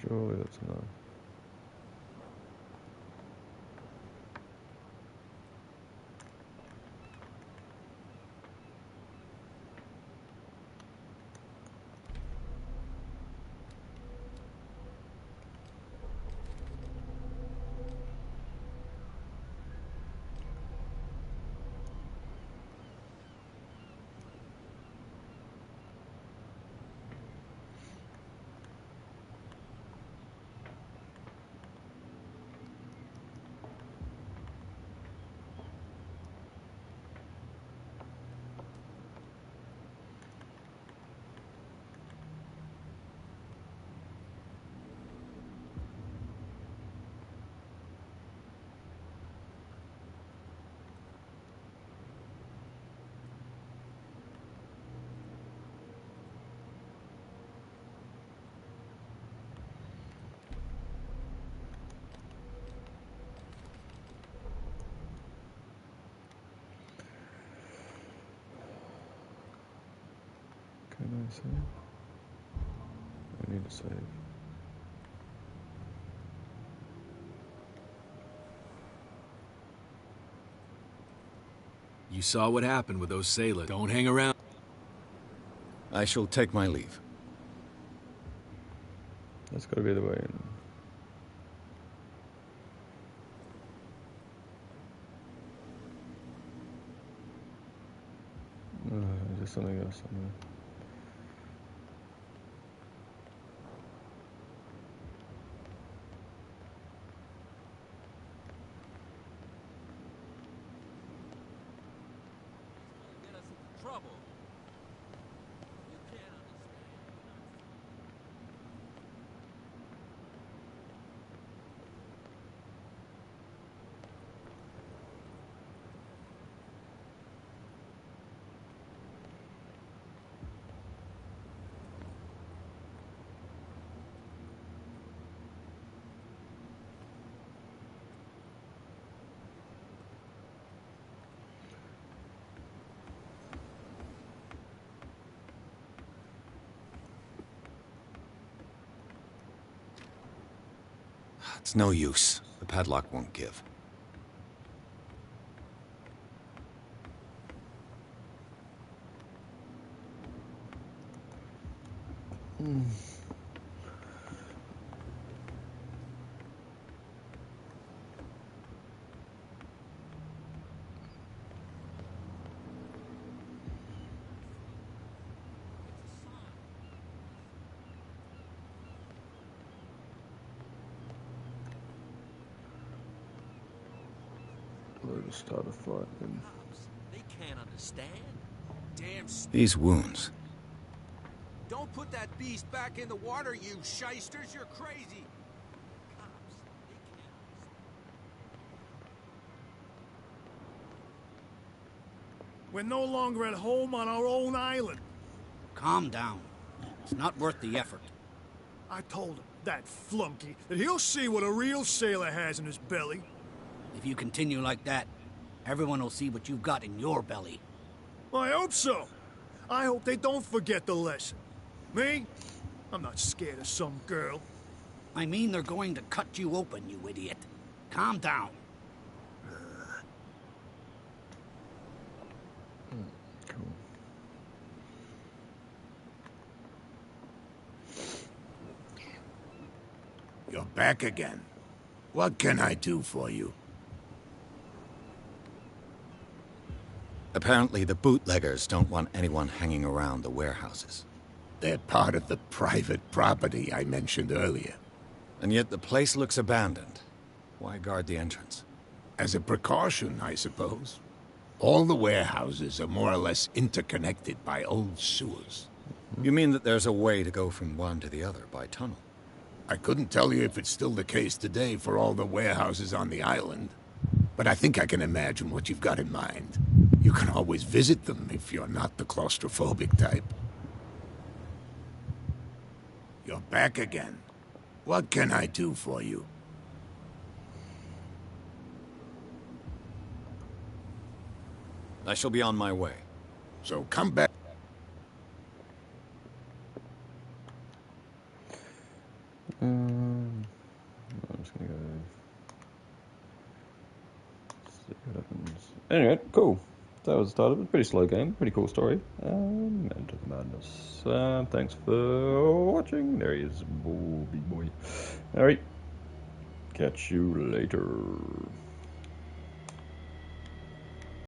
Surely that's enough. see. I need to save. You saw what happened with those sailors. Don't hang around. I shall take my leave. That's gotta be the way in. Is there something else somewhere? Get us into trouble. You can't understand. It's no use. The padlock won't give. To start a fight. And They can't understand. Damn. These wounds. Don't put that beast back in the water, you shysters. You're crazy. We're no longer at home on our own island. Calm down. It's not worth the effort. I told him, that flunky, that he'll see what a real sailor has in his belly. If you continue like that, everyone will see what you've got in your belly. I hope so. I hope they don't forget the lesson. Me? I'm not scared of some girl. I mean they're going to cut you open, you idiot. Calm down. cool. You're back again. What can I do for you? Apparently the bootleggers don't want anyone hanging around the warehouses. They're part of the private property I mentioned earlier. And yet the place looks abandoned. Why guard the entrance? As a precaution, I suppose. All the warehouses are more or less interconnected by old sewers. You mean that there's a way to go from one to the other by tunnel? I couldn't tell you if it's still the case today for all the warehouses on the island, but I think I can imagine what you've got in mind. You can always visit them if you're not the claustrophobic type. You're back again. What can I do for you? I shall be on my way. So come back. I'm just gonna go see what happens. Anyway, cool. That was the start of it. Pretty slow game, pretty cool story. Into the madness. Thanks for watching. There he is, big boy. Alright, catch you later.